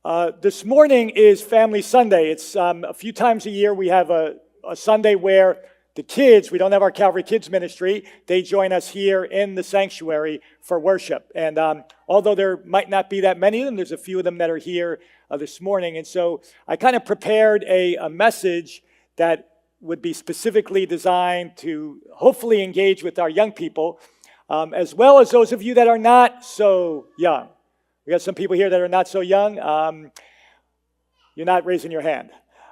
This morning is Family Sunday. It's a few times a year we have a Sunday where the kids, we don't have our Calvary Kids Ministry, they join us here in the sanctuary for worship. And although there might not be that many of them, there's a few of them that are here this morning. And so I kind of prepared a message that would be specifically designed to hopefully engage with our young people, as well as those of you that are not so young. We got some people here that are not so young. You're not raising your hand.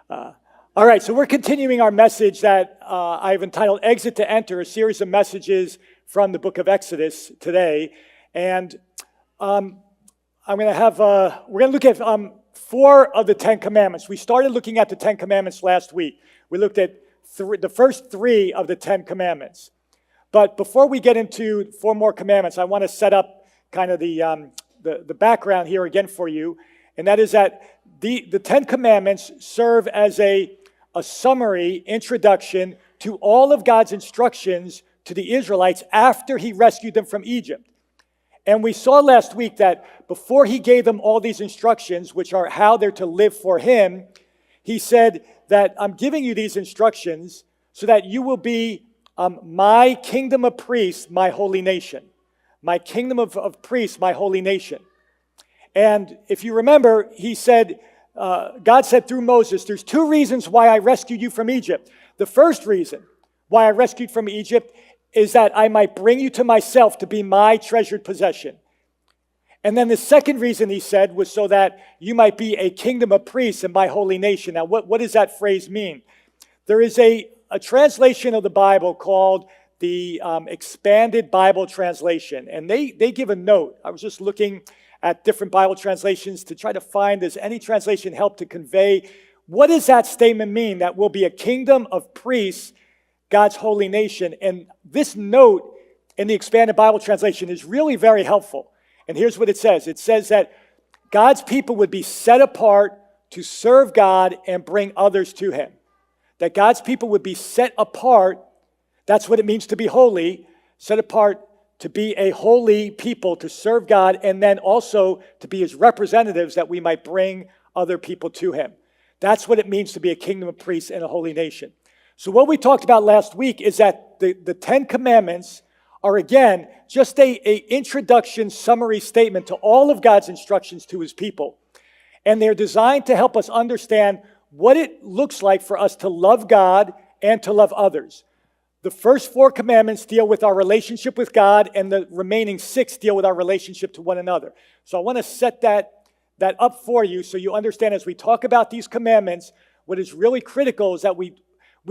All right, so we're continuing our message that I've entitled Exit to Enter, a series of messages from the book of Exodus today. And we're going to look at 4 of the 10 commandments. We started looking at the 10 commandments last week. We looked at the first 3 of the 10 commandments. But before we get into 4 more commandments, I want to set up kind of the background here again for you, and that is that the 10 commandments serve as a summary introduction to all of God's instructions to the Israelites after he rescued them from Egypt. And we saw last week that before he gave them all these instructions, which are how they're to live for him, he said that I'm giving you these instructions so that you will be my kingdom of priests, my holy nation. My kingdom of priests, my holy nation. And if you remember, he said, God said through Moses, there's 2 reasons why I rescued you from Egypt. The first reason why I rescued from Egypt is that I might bring you to myself to be my treasured possession. And then the second reason he said was so that you might be a kingdom of priests and my holy nation. Now, what does that phrase mean? There is a translation of the Bible called the Expanded Bible Translation. And they give a note. I was just looking at different Bible translations to try to find, does any translation help to convey, what does that statement mean? That we'll be a kingdom of priests, God's holy nation. And this note in the Expanded Bible Translation is really very helpful. And here's what it says. It says that God's people would be set apart to serve God and bring others to him. That God's people would be set apart. That's what it means to be holy, set apart to be a holy people, to serve God, and then also to be his representatives that we might bring other people to him. That's what it means to be a kingdom of priests and a holy nation. So what we talked about last week is that the 10 commandments are, again, just a introduction summary statement to all of God's instructions to his people. And they're designed to help us understand what it looks like for us to love God and to love others. The first 4 commandments deal with our relationship with God, and the remaining 6 deal with our relationship to one another. So I want to set that up for you so you understand as we talk about these commandments, what is really critical is that we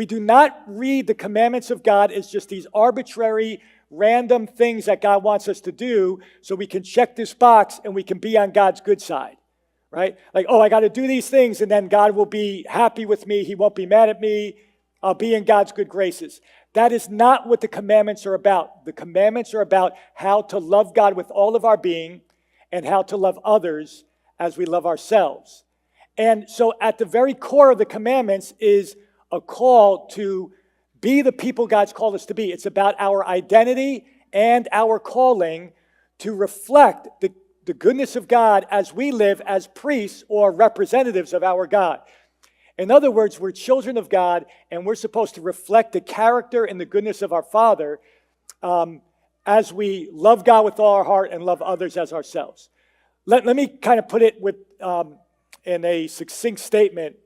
do not read the commandments of God as just these arbitrary, random things that God wants us to do so we can check this box and we can be on God's good side, right? Like, oh, I got to do these things and then God will be happy with me. He won't be mad at me. I'll be in God's good graces. That is not what the commandments are about. The commandments are about how to love God with all of our being and how to love others as we love ourselves. And so at the very core of the commandments is a call to be the people God's called us to be. It's about our identity and our calling to reflect the goodness of God as we live as priests or representatives of our God. In other words, we're children of God, and we're supposed to reflect the character and the goodness of our Father as we love God with all our heart and love others as ourselves. Let me kind of put it in a succinct statement.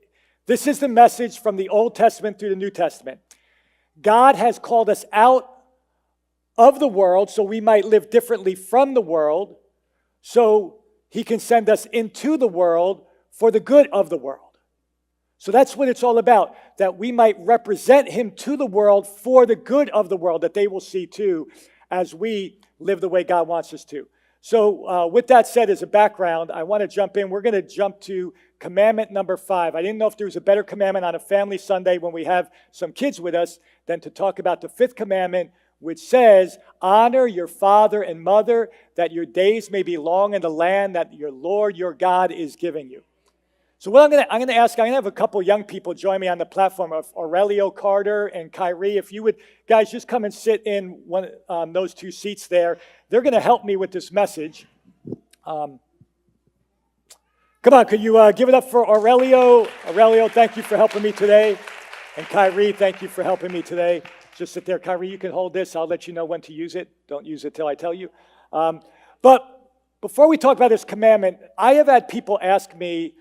This is the message from the Old Testament through the New Testament. God has called us out of the world so we might live differently from the world, so he can send us into the world for the good of the world. So that's what it's all about, that we might represent him to the world for the good of the world, that they will see too as we live the way God wants us to. So with that said as a background, I want to jump in. We're going to jump to commandment number 5. I didn't know if there was a better commandment on a family Sunday when we have some kids with us than to talk about the 5th commandment, which says, honor your father and mother, that your days may be long in the land that your Lord your God is giving you. So what I'm going to ask, I'm going to have a couple young people join me on the platform of Aurelio Carter and Kyrie. If you would, guys, just come and sit in those 2 seats there. They're going to help me with this message. Come on, could you give it up for Aurelio? Aurelio, thank you for helping me today. And Kyrie, thank you for helping me today. Just sit there. Kyrie, you can hold this. I'll let you know when to use it. Don't use it till I tell you. But before we talk about this commandment, I have had people ask me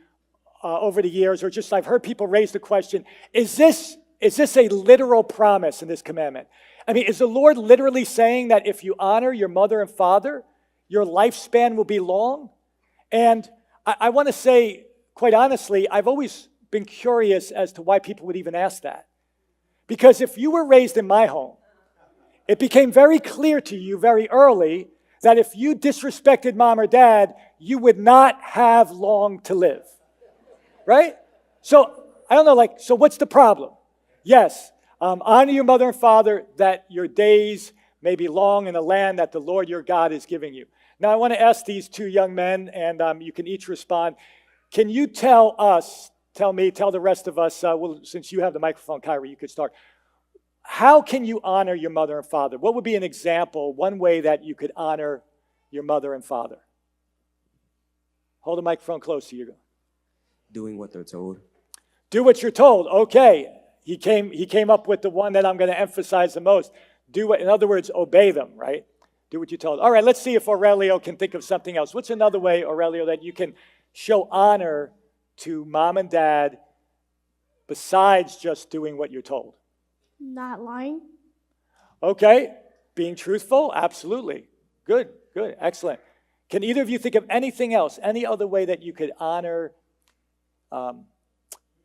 over the years, or just I've heard people raise the question, is this a literal promise in this commandment? I mean, is the Lord literally saying that if you honor your mother and father, your lifespan will be long? And I want to say, quite honestly, I've always been curious as to why people would even ask that. Because if you were raised in my home, it became very clear to you very early that if you disrespected mom or dad, you would not have long to live, right? So, I don't know, so what's the problem? Yes, honor your mother and father that your days may be long in the land that the Lord your God is giving you. Now, I want to ask these two young men, and you can each respond. Can you tell me, tell the rest of us, since you have the microphone, Kyrie, you could start. How can you honor your mother and father? What would be an example, one way that you could honor your mother and father? Hold the microphone close to you. Doing what they're told. Do what you're told. Okay. He came up with the one that I'm going to emphasize the most. In other words, obey them, right? Do what you're told. All right, let's see if Aurelio can think of something else. What's another way, Aurelio, that you can show honor to mom and dad besides just doing what you're told? Not lying. Okay, being truthful, absolutely. Good, excellent. Can either of you think of anything else, any other way that you could honor,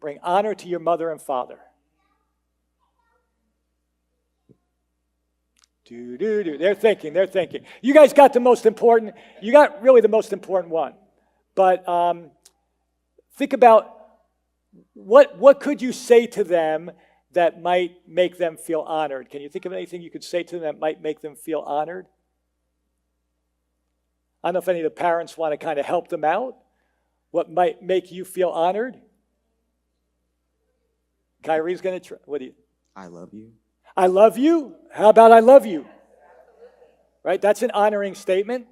bring honor to your mother and father? They're thinking. You guys got the most important, you got really the most important one. But think about what could you say to them that might make them feel honored? Can you think of anything you could say to them that might make them feel honored? I don't know if any of the parents want to kind of help them out. What might make you feel honored? Kyrie's going to try. What do you? I love you. I love you? How about I love you? Right? That's an honoring statement.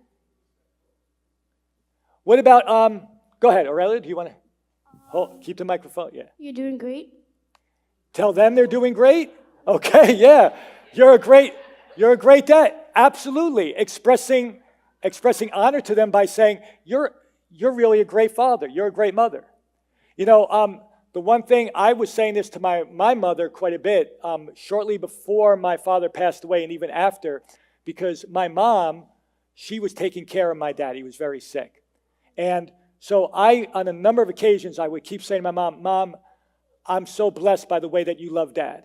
What about, go ahead, Aurelio, do you want to keep the microphone? Yeah. You're doing great. Tell them they're doing great? Okay, yeah. You're a great dad. Absolutely. Expressing honor to them by saying, you're really a great father. You're a great mother. You know, the one thing, I was saying this to my mother quite a bit, shortly before my father passed away and even after, because my mom, she was taking care of my dad. He was very sick. And so on a number of occasions, I would keep saying to my Mom, I'm so blessed by the way that you love Dad.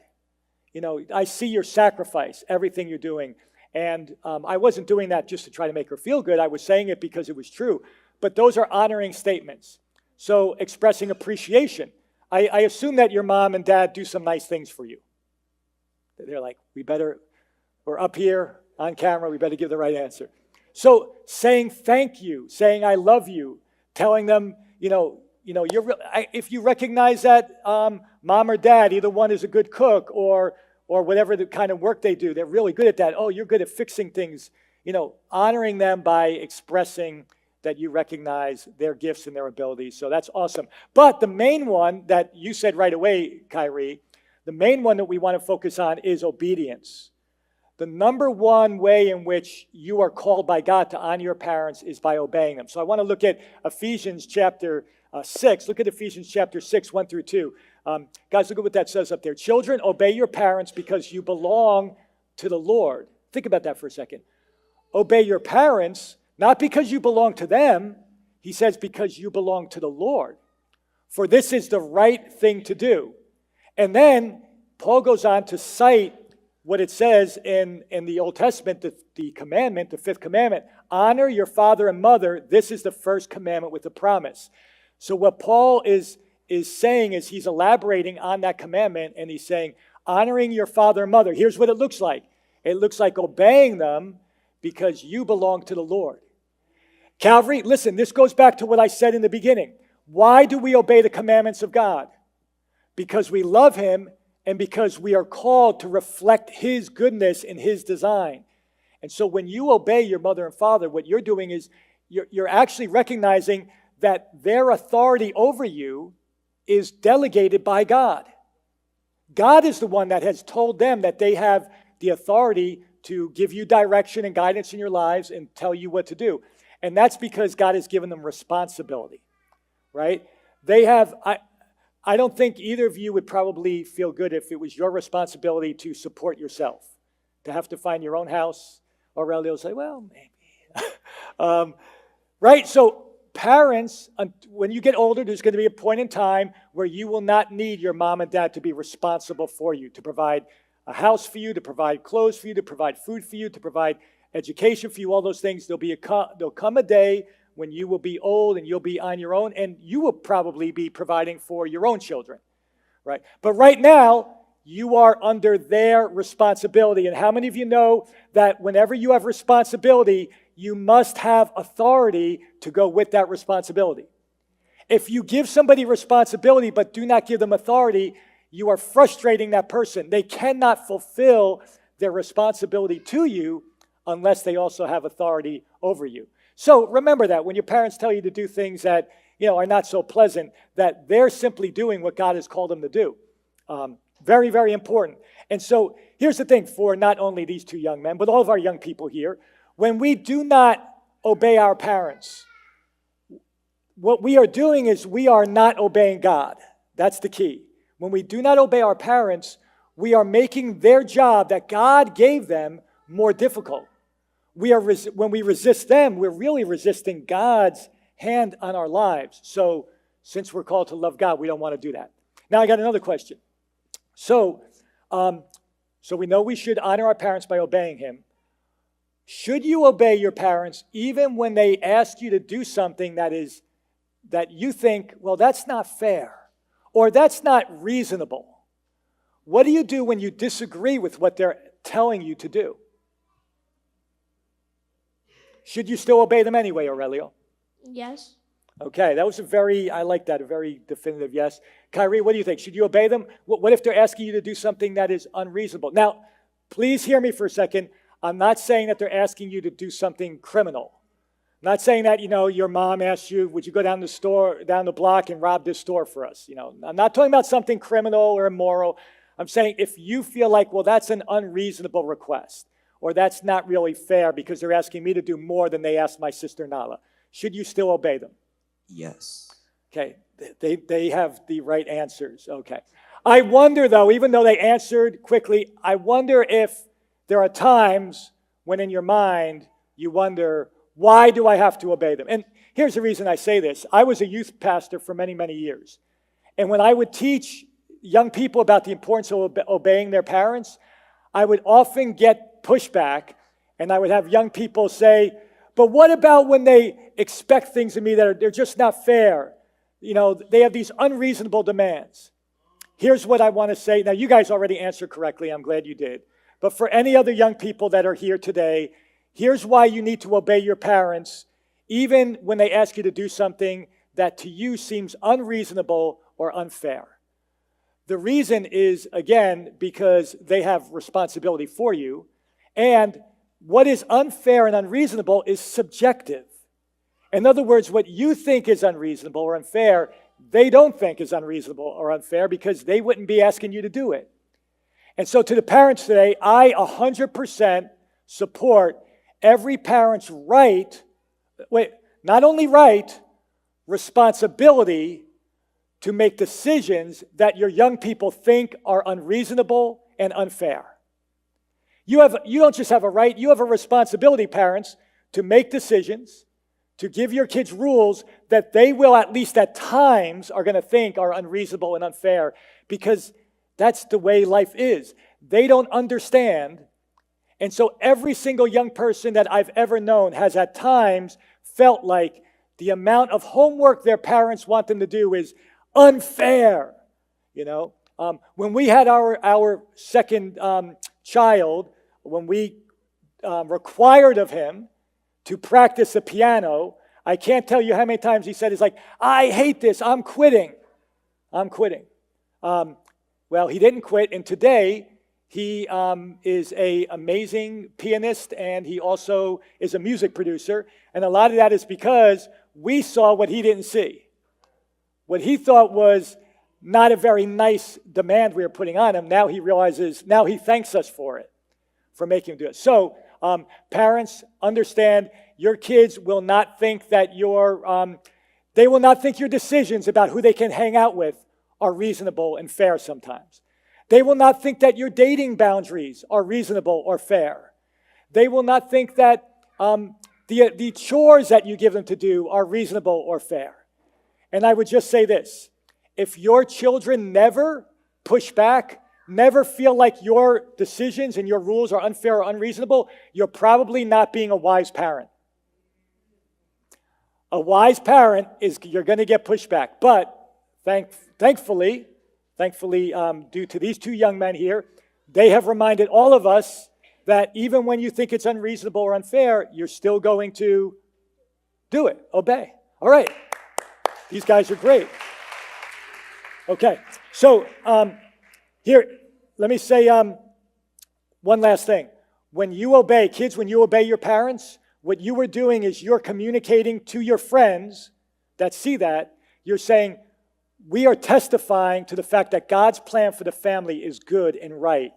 You know, I see your sacrifice, everything you're doing. And I wasn't doing that just to try to make her feel good. I was saying it because it was true. But those are honoring statements. So expressing appreciation. I assume that your mom and dad do some nice things for you. They're like, we're up here on camera, we better give the right answer. So saying thank you, saying I love you, telling them, if you recognize that mom or dad, either one is a good cook or whatever the kind of work they do, they're really good at that. Oh, you're good at fixing things. Honoring them by expressing that you recognize their gifts and their abilities. So that's awesome. But the main one that you said right away, Kyrie, the main one that we want to focus on is obedience. The number one way in which you are called by God to honor your parents is by obeying them. So I want to look at Ephesians chapter 6. Look at Ephesians chapter 6, 1 through 2. Guys, look at what that says up there. Children, obey your parents because you belong to the Lord. Think about that for a second. Obey your parents, not because you belong to them. He says because you belong to the Lord. For this is the right thing to do. And then Paul goes on to cite what it says in the Old Testament, the commandment, the fifth commandment. Honor your father and mother. This is the first commandment with a promise. So what Paul is saying is he's elaborating on that commandment, and he's saying, honoring your father and mother. Here's what it looks like. It looks like obeying them because you belong to the Lord. Calvary, listen, this goes back to what I said in the beginning. Why do we obey the commandments of God? Because we love him and because we are called to reflect his goodness and his design. And so when you obey your mother and father, what you're doing is you're actually recognizing that their authority over you is delegated by God. God is the one that has told them that they have the authority to give you direction and guidance in your lives and tell you what to do. And that's because God has given them responsibility, right? They have, I don't think either of you would probably feel good if it was your responsibility to support yourself, to have to find your own house. Aurelio will say, well, maybe. Right? So parents, when you get older, there's going to be a point in time where you will not need your mom and dad to be responsible for you, to provide a house for you, to provide clothes for you, to provide food for you, to provide education for you, all those things. There'll come a day when you will be old and you'll be on your own, and you will probably be providing for your own children, right? But right now, you are under their responsibility. And how many of you know that whenever you have responsibility, you must have authority to go with that responsibility? If you give somebody responsibility but do not give them authority, you are frustrating that person. They cannot fulfill their responsibility to you unless they also have authority over you. So remember that when your parents tell you to do things that are not so pleasant, that they're simply doing what God has called them to do. Very, very important. And so here's the thing for not only these two young men, but all of our young people here. When we do not obey our parents, what we are doing is we are not obeying God. That's the key. When we do not obey our parents, we are making their job that God gave them more difficult. When we resist them, we're really resisting God's hand on our lives. So since we're called to love God, we don't want to do that. Now I got another question. So we know we should honor our parents by obeying him. Should you obey your parents even when they ask you to do something that you think, well, that's not fair, or that's not reasonable? What do you do when you disagree with what they're telling you to do? Should you still obey them anyway, Aurelio? Yes. Okay, that was I like that, a very definitive yes. Kyrie, what do you think? Should you obey them? What if they're asking you to do something that is unreasonable? Now, please hear me for a second. I'm not saying that they're asking you to do something criminal. I'm not saying that, your mom asked you, would you go down the block and rob this store for us? I'm not talking about something criminal or immoral. I'm saying if you feel like, well, that's an unreasonable request, or that's not really fair because they're asking me to do more than they asked my sister Nala, should you still obey them? Yes. Okay, they have the right answers. Okay. I wonder, though, even though they answered quickly, I wonder if there are times when in your mind you wonder, why do I have to obey them? And here's the reason I say this. I was a youth pastor for many, many years. And when I would teach young people about the importance of obeying their parents, I would often get pushback, and I would have young people say, but what about when they expect things of me that they're just not fair? They have these unreasonable demands. Here's what I want to say. Now, you guys already answered correctly. I'm glad you did. But for any other young people that are here today, here's why you need to obey your parents, even when they ask you to do something that to you seems unreasonable or unfair. The reason is, again, because they have responsibility for you, and what is unfair and unreasonable is subjective. In other words, what you think is unreasonable or unfair, they don't think is unreasonable or unfair because they wouldn't be asking you to do it. And so to the parents today, I 100% support every parent's not only right, responsibility to make decisions that your young people think are unreasonable and unfair. You don't just have a right, you have a responsibility, parents, to make decisions, to give your kids rules that they will, at least at times, are going to think are unreasonable and unfair, because that's the way life is. They don't understand. And so every single young person that I've ever known has at times felt like the amount of homework their parents want them to do is unfair. When we had our second child, when we required of him to practice the piano, I can't tell you how many times he said, it's like, I hate this, I'm quitting. Well, he didn't quit, and today he is an amazing pianist, and he also is a music producer, and a lot of that is because we saw what he didn't see. What he thought was not a very nice demand we were putting on him, now he realizes, now he thanks us for it, for making him do it. So, parents, understand your kids will not think that they will not think your decisions about who they can hang out with are reasonable and fair sometimes. They will not think that your dating boundaries are reasonable or fair. They will not think that the chores that you give them to do are reasonable or fair. And I would just say this, if your children never push back, never feel like your decisions and your rules are unfair or unreasonable, you're probably not being a wise parent. A wise parent is, you're going to get pushback. But thankfully, due to these two young men here, they have reminded all of us that even when you think it's unreasonable or unfair, you're still going to do it, obey. All right. These guys are great. Okay, so here, let me say one last thing. When you obey, kids, when you obey your parents, what you are doing is you're communicating to your friends that see that. You're saying, we are testifying to the fact that God's plan for the family is good and right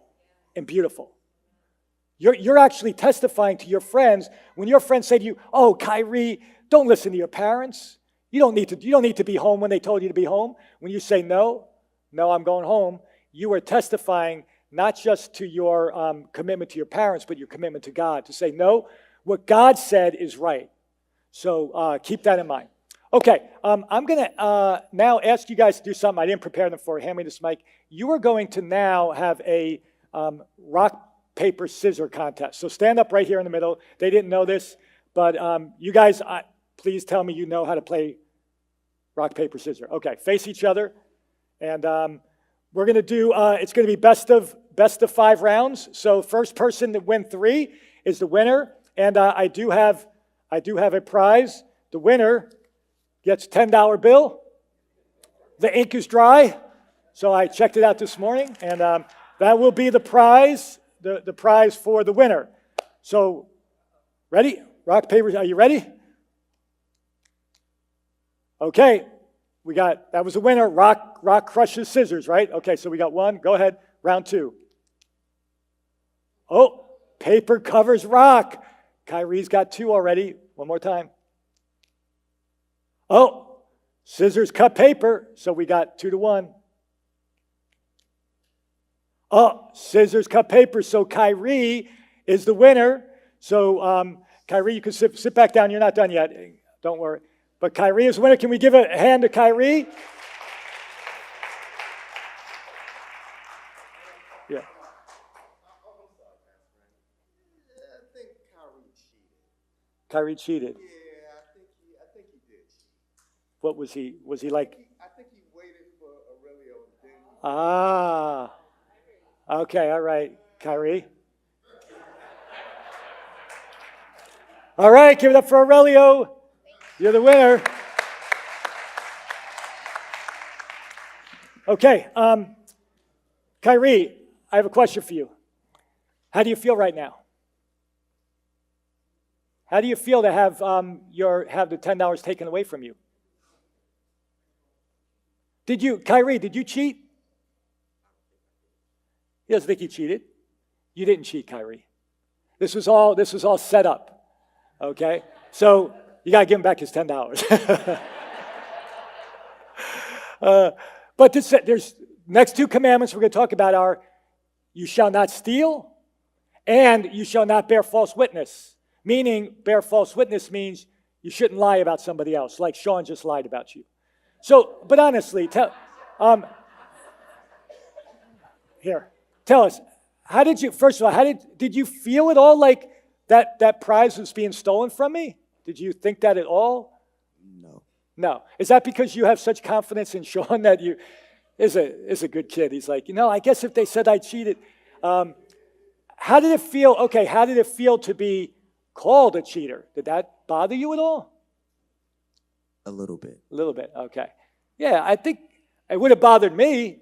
and beautiful. You're actually testifying to your friends. When your friends say to you, oh, Kyrie, don't listen to your parents. You don't need to be home when they told you to be home. When you say, no, I'm going home, you are testifying not just to your commitment to your parents, but your commitment to God, to say, no, what God said is right. So keep that in mind. Okay, I'm going to now ask you guys to do something I didn't prepare them for. Hand me this mic. You are going to now have a rock, paper, scissors contest. So stand up right here in the middle. They didn't know this, but you guys, please tell me you know how to play rock, paper, scissors. Okay, face each other. And we're going to do, it's going to be best of 5 rounds. So first person to win 3 is the winner. And I do have a prize. The winner gets a $10 bill. The ink is dry. So I checked it out this morning. And that will be the prize, the prize for the winner. So, ready? Rock, paper, are you ready? Okay, that was a winner. Rock crushes scissors, right? Okay, so we got 1. Go ahead, round 2. Oh, paper covers rock. Kyrie's got 2 already. One more time. Oh, scissors cut paper. So we got 2-1. Oh, scissors cut paper. So Kyrie is the winner. So Kyrie, you can sit back down. You're not done yet. Don't worry. But Kyrie is the winner. Can we give a hand to Kyrie? Yeah. I think Kyrie cheated. Kyrie cheated. Yeah, I think he did cheat. What was he? Was he like? I think he waited for Aurelio and didn't. Ah. Okay. All right, Kyrie. All right. Give it up for Aurelio. You're the winner. Okay. Kyrie, I have a question for you. How do you feel right now? How do you feel to have the $10 taken away from you? Kyrie, did you cheat? He doesn't think you cheated. You didn't cheat, Kyrie. This was all set up. Okay? So you got to give him back his $10. But there's next 2 commandments we're going to talk about are, you shall not steal, and you shall not bear false witness. Meaning, bear false witness means you shouldn't lie about somebody else, like Sean just lied about you. So, but honestly, tell us, first of all, did you feel at all like that prize was being stolen from me? Did you think that at all? No. Is that because you have such confidence in Sean that you is a good kid? He's like, I guess if they said I cheated. How did it feel? Okay, how did it feel to be called a cheater? Did that bother you at all? A little bit. A little bit, okay. Yeah, I think it would have bothered me.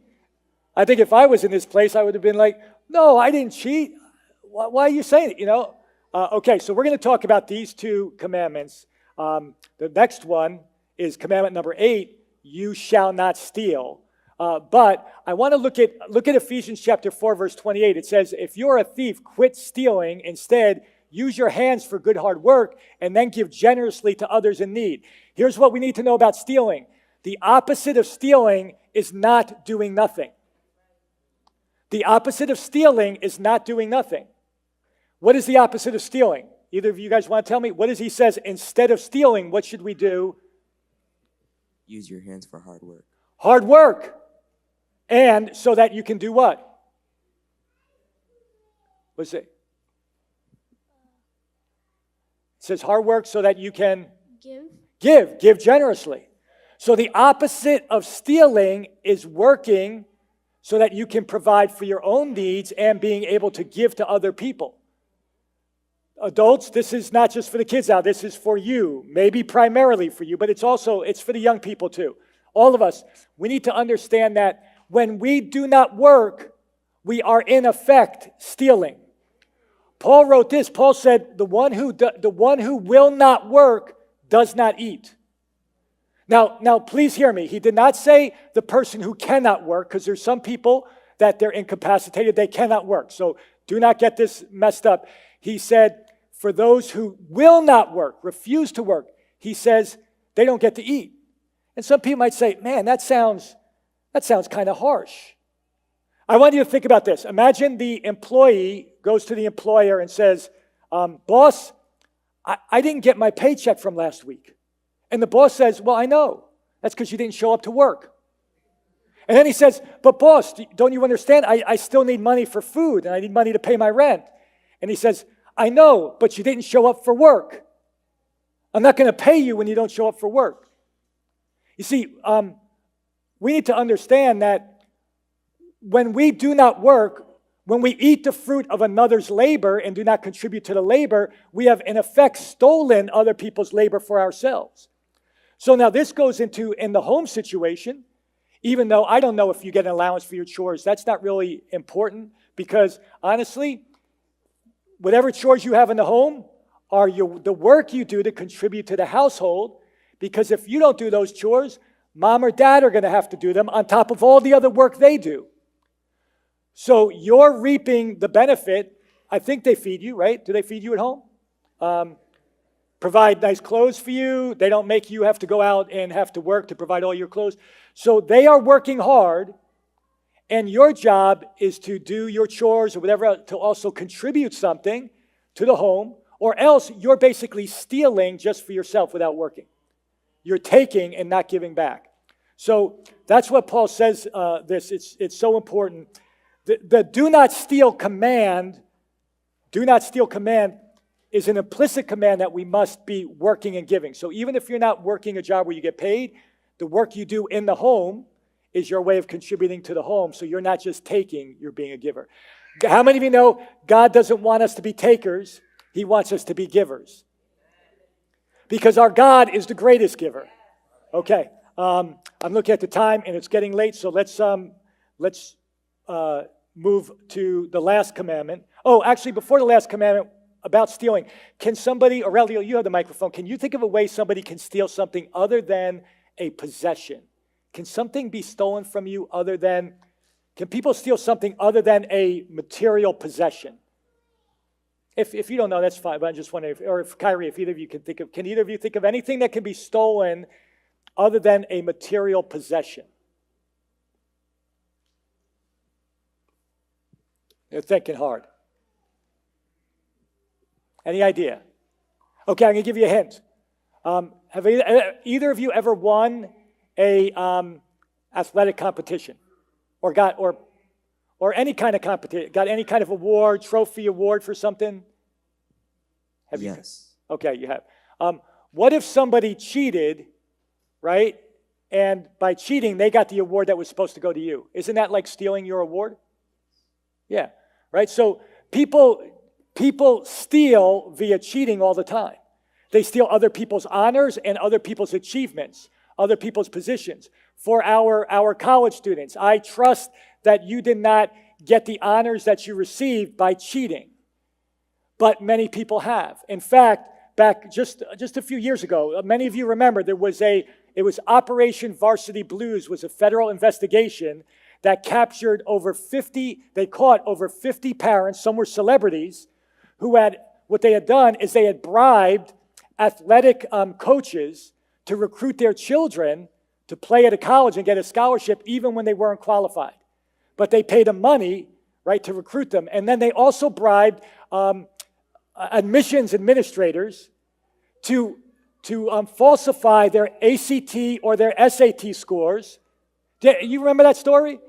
I think if I was in this place, I would have been like, no, I didn't cheat. Why are you saying it, Okay, so we're going to talk about these 2 commandments. The next one is commandment number 8, you shall not steal. But I want to look at Ephesians chapter 4, verse 28. It says, if you're a thief, quit stealing. Instead, use your hands for good hard work and then give generously to others in need. Here's what we need to know about stealing. The opposite of stealing is not doing nothing. The opposite of stealing is not doing nothing. What is the opposite of stealing? Either of you guys want to tell me? What does he says? Instead of stealing, what should we do? Use your hands for hard work. Hard work. And so that you can do what? What's it? It says hard work so that you can give generously. So the opposite of stealing is working so that you can provide for your own needs and being able to give to other people. Adults, this is not just for the kids now, this is for you, maybe primarily for you, but it's for the young people too. All of us, we need to understand that when we do not work, we are in effect stealing. Paul wrote this. Paul said, the one who will not work does not eat. Now, please hear me. He did not say the person who cannot work, because there's some people that they're incapacitated, they cannot work. So do not get this messed up. He said, for those who will not work, refuse to work, he says they don't get to eat. And some people might say, man, that sounds kind of harsh. I want you to think about this. Imagine the employee goes to the employer and says, boss, I didn't get my paycheck from last week. And the boss says, well, I know. That's because you didn't show up to work. And then he says, but boss, don't you understand? I still need money for food and I need money to pay my rent. And he says, I know, but you didn't show up for work. I'm not going to pay you when you don't show up for work. You see, we need to understand that when we do not work, when we eat the fruit of another's labor and do not contribute to the labor, we have in effect stolen other people's labor for ourselves. So now this goes into in the home situation, even though I don't know if you get an allowance for your chores, that's not really important because honestly, whatever chores you have in the home are the work you do to contribute to the household, because if you don't do those chores, mom or dad are going to have to do them on top of all the other work they do. So you're reaping the benefit. I think they feed you, right? Do they feed you at home? Provide nice clothes for you. They don't make you have to go out and have to work to provide all your clothes. So they are working hard, and your job is to do your chores or whatever to also contribute something to the home, or else you're basically stealing just for yourself without working. You're taking and not giving back. So that's what Paul says. It's so important. The do not steal command is an implicit command that we must be working and giving. So even if you're not working a job where you get paid, the work you do in the home is your way of contributing to the home. So you're not just taking, you're being a giver. How many of you know God doesn't want us to be takers? He wants us to be givers. Because our God is the greatest giver. Okay, I'm looking at the time and it's getting late, so let's move to the last commandment. Oh, actually, before the last commandment about stealing, can somebody, Aurelio, you have the microphone, can you think of a way somebody can steal something other than a possession? Can something be stolen from you can people steal something other than a material possession? If you don't know, that's fine, but I'm just wondering, if Kyrie, if either of you can either of you think of anything that can be stolen other than a material possession? You're thinking hard. Any idea? Okay, I'm going to give you a hint. Have either of you ever won a athletic competition, or any kind of competition? Got any kind of award, trophy, award for something? Have you? Yes. Okay, you have. What if somebody cheated, right? And by cheating, they got the award that was supposed to go to you. Isn't that like stealing your award? Yeah, right? So people steal via cheating all the time. They steal other people's honors and other people's achievements, other people's positions. For our college students, I trust that you did not get the honors that you received by cheating, but many people have. In fact, back just a few years ago. Many of you remember it was Operation Varsity Blues was a federal investigation that captured they caught over 50 parents, some were celebrities, what they had done is they had bribed athletic coaches to recruit their children to play at a college and get a scholarship even when they weren't qualified. But they paid them money, right, to recruit them. And then they also bribed admissions administrators to falsify their ACT or their SAT scores. You remember that story?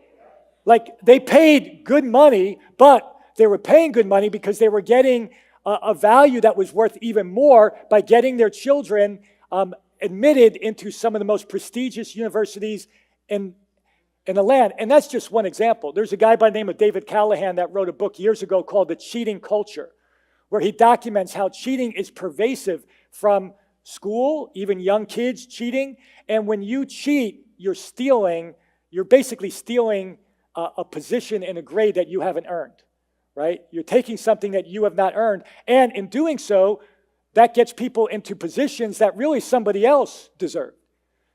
Like, they paid good money, but they were paying good money because they were getting a value that was worth even more by getting their children admitted into some of the most prestigious universities in the land. And that's just one example. There's a guy by the name of David Callahan that wrote a book years ago called The Cheating Culture, where he documents how cheating is pervasive from school, even young kids cheating. And when you cheat, you're basically stealing a position in a grade that you haven't earned, right? You're taking something that you have not earned. And in doing so, that gets people into positions that really somebody else deserved.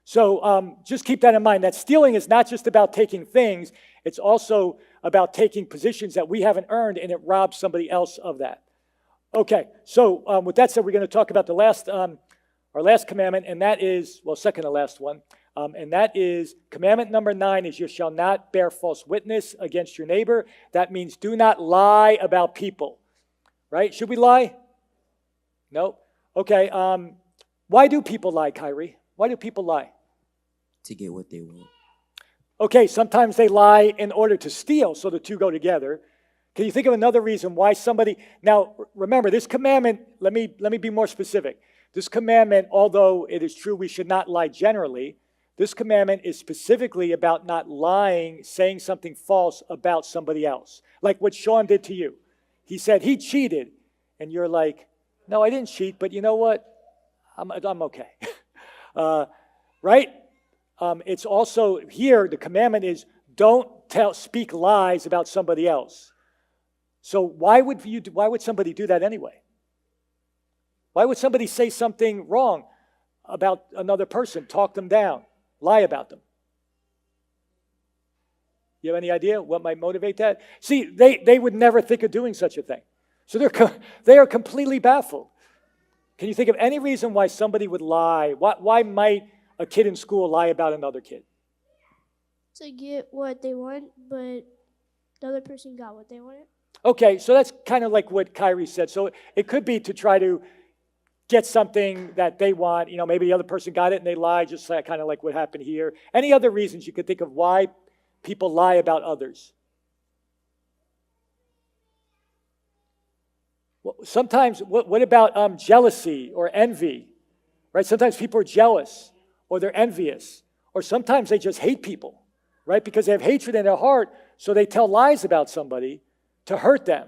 So just keep that in mind, that stealing is not just about taking things, it's also about taking positions that we haven't earned, and it robs somebody else of that. Okay, so with that said, we're going to talk about our last commandment, and that is, well, second to last one, and that is commandment number 9 is you shall not bear false witness against your neighbor. That means do not lie about people, right? Should we lie? No? Okay, why do people lie, Kyrie? Why do people lie? To get what they want. Okay, sometimes they lie in order to steal, so the two go together. Can you think of another reason why somebody... Now, remember, this commandment, let me be more specific. This commandment, although it is true we should not lie generally, this commandment is specifically about not lying, saying something false about somebody else. Like what Sean did to you. He said he cheated, and you're like, no, I didn't cheat, but you know what? I'm okay. Right? It's also here, the commandment is don't speak lies about somebody else. So why would somebody do that anyway? Why would somebody say something wrong about another person, talk them down, lie about them? You have any idea what might motivate that? See, they would never think of doing such a thing. So they are completely baffled. Can you think of any reason why somebody would lie? Why might a kid in school lie about another kid? To get what they want, but the other person got what they wanted. Okay, so that's kind of like what Kyrie said. So it could be to try to get something that they want. You know, maybe the other person got it and they lie, just like, kind of like what happened here. Any other reasons you could think of why people lie about others? Well, sometimes, what about jealousy or envy? Right? Sometimes people are jealous or they're envious. Or sometimes they just hate people, right? Because they have hatred in their heart, so they tell lies about somebody to hurt them.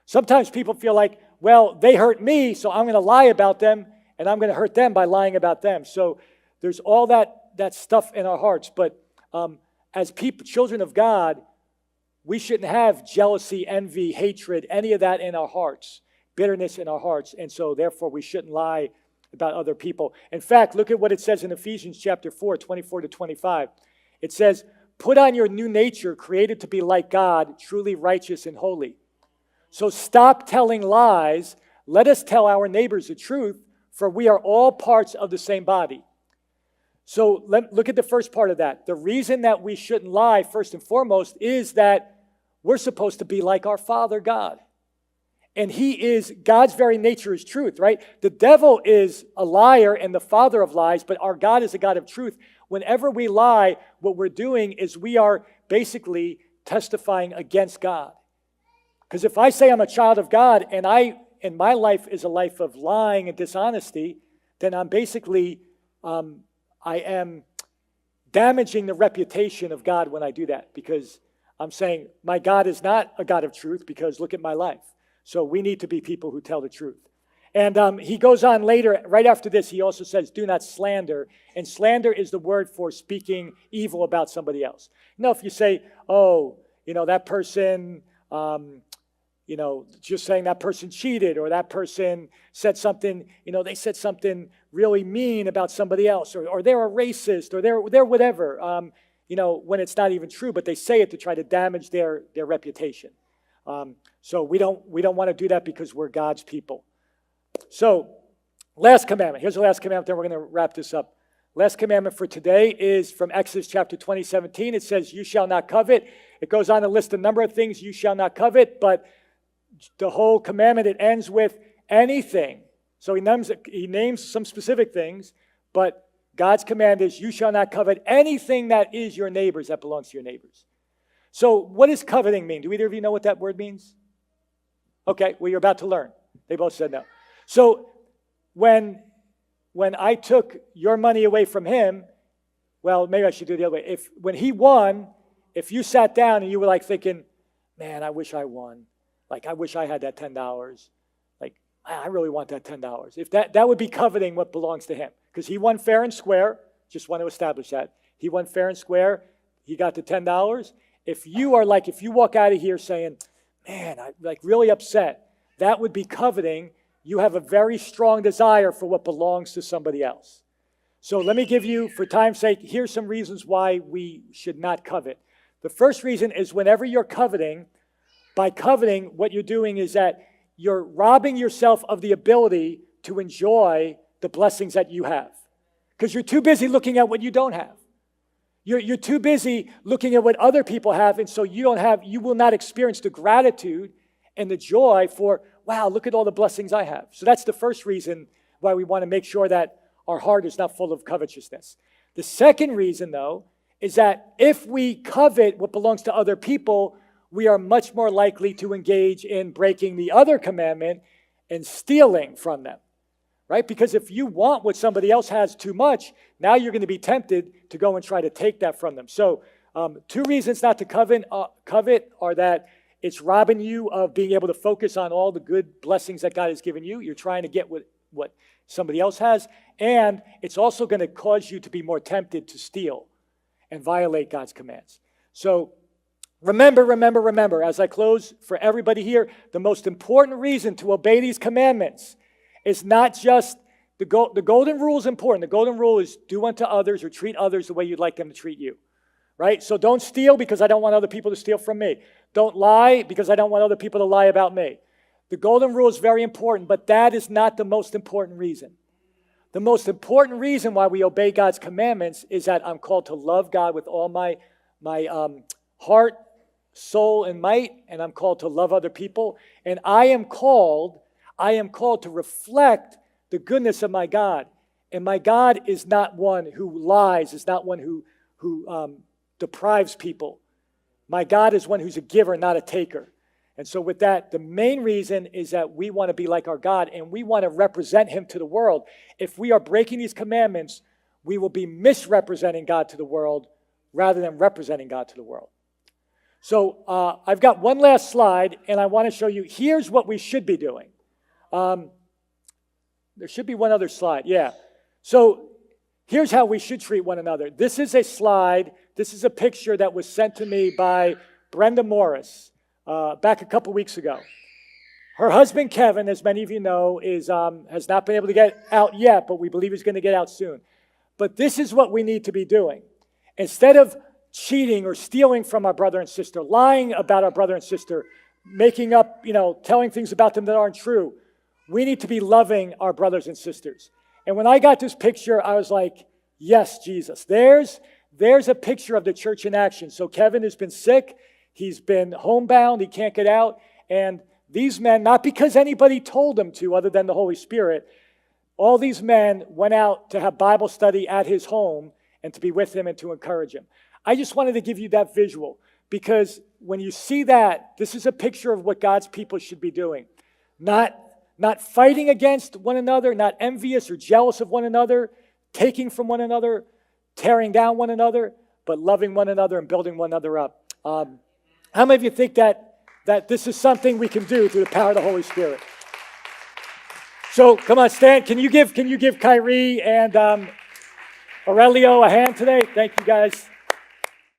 Sometimes people feel like, well, they hurt me, so I'm going to lie about them, and I'm going to hurt them by lying about them. So there's all that stuff in our hearts. But as children of God, we shouldn't have jealousy, envy, hatred, any of that in our hearts, bitterness in our hearts. And so therefore we shouldn't lie about other people. In fact, look at what it says in Ephesians chapter 4, 24 to 25. It says, put on your new nature, created to be like God, truly righteous and holy. So stop telling lies. Let us tell our neighbors the truth, for we are all parts of the same body. So look at the first part of that. The reason that we shouldn't lie, first and foremost, is that we're supposed to be like our Father God. And God's very nature is truth, right? The devil is a liar and the father of lies, but our God is a God of truth. Whenever we lie, what we're doing is we are basically testifying against God. Because if I say I'm a child of God and my life is a life of lying and dishonesty, then I'm basically, I am damaging the reputation of God when I do that, because I'm saying my God is not a God of truth, because look at my life. So we need to be people who tell the truth. And he goes on later, right after this, he also says, do not slander. And slander is the word for speaking evil about somebody else. You know, if you say, oh, you know, that person, just saying that person cheated or that person said something, they said something really mean about somebody else, or they're a racist, or they're whatever, when it's not even true, but they say it to try to damage their reputation. So we don't want to do that because we're God's people. So, last commandment. Here's the last commandment, then we're going to wrap this up. Last commandment for today is from Exodus chapter 20:17. It says, you shall not covet. It goes on to list a number of things you shall not covet, but the whole commandment, it ends with anything. So he names some specific things, but God's command is you shall not covet anything that is your neighbor's, that belongs to your neighbors. So what does coveting mean? Do either of you know what that word means? Okay, well, you're about to learn. They both said no. So when I took your money away from him, well, maybe I should do it the other way. When he won, if you sat down and you were like thinking, man, I wish I won. Like, I wish I had that $10. Like, I really want that $10. If that would be coveting what belongs to him. Because he won fair and square. Just want to establish that. He won fair and square. He got the $10. If you walk out of here saying, man, I'm like really upset, that would be coveting. You have a very strong desire for what belongs to somebody else. So let me give you, for time's sake, here's some reasons why we should not covet. The first reason is whenever you're coveting, by coveting, what you're doing is that you're robbing yourself of the ability to enjoy the blessings that you have. Because you're too busy looking at what you don't have. You're too busy looking at what other people have, and so you will not experience the gratitude and the joy for, wow, look at all the blessings I have. So that's the first reason why we want to make sure that our heart is not full of covetousness. The second reason, though, is that if we covet what belongs to other people, we are much more likely to engage in breaking the other commandment and stealing from them, right? Because if you want what somebody else has too much, now you're going to be tempted to go and try to take that from them. So 2 reasons not to covet are that it's robbing you of being able to focus on all the good blessings that God has given you. You're trying to get what somebody else has. And it's also going to cause you to be more tempted to steal and violate God's commands. So remember, as I close, for everybody here, the most important reason to obey these commandments is not just the golden rule is important. The golden rule is do unto others or treat others the way you'd like them to treat you, right? So don't steal because I don't want other people to steal from me. Don't lie because I don't want other people to lie about me. The golden rule is very important, but that is not the most important reason. The most important reason why we obey God's commandments is that I'm called to love God with all my heart, soul, and might, and I'm called to love other people. And I am called to reflect the goodness of my God. And my God is not one who lies, is not one who deprives people. My God is one who's a giver, not a taker. And so with that, the main reason is that we want to be like our God and we want to represent him to the world. If we are breaking these commandments, we will be misrepresenting God to the world rather than representing God to the world. So I've got one last slide, and I want to show you, here's what we should be doing. There should be one other slide, yeah. So here's how we should treat one another. This is a slide, this is a picture that was sent to me by Brenda Morris back a couple weeks ago. Her husband, Kevin, as many of you know, has not been able to get out yet, but we believe he's going to get out soon. But this is what we need to be doing. Instead of cheating or stealing from our brother and sister, lying about our brother and sister, making up, telling things about them that aren't true, we need to be loving our brothers and sisters. And when I got this picture, I was like, yes, Jesus. There's a picture of the church in action. So Kevin has been sick. He's been homebound. He can't get out. And these men, not because anybody told them to other than the Holy Spirit, all these men went out to have Bible study at his home and to be with him and to encourage him. I just wanted to give you that visual because when you see that, this is a picture of what God's people should be doing. Not fighting against one another, not envious or jealous of one another, taking from one another, tearing down one another, but loving one another and building one another up. How many of you think that this is something we can do through the power of the Holy Spirit? So come on, Stan, can you give Kyrie and Aurelio a hand today? Thank you, guys.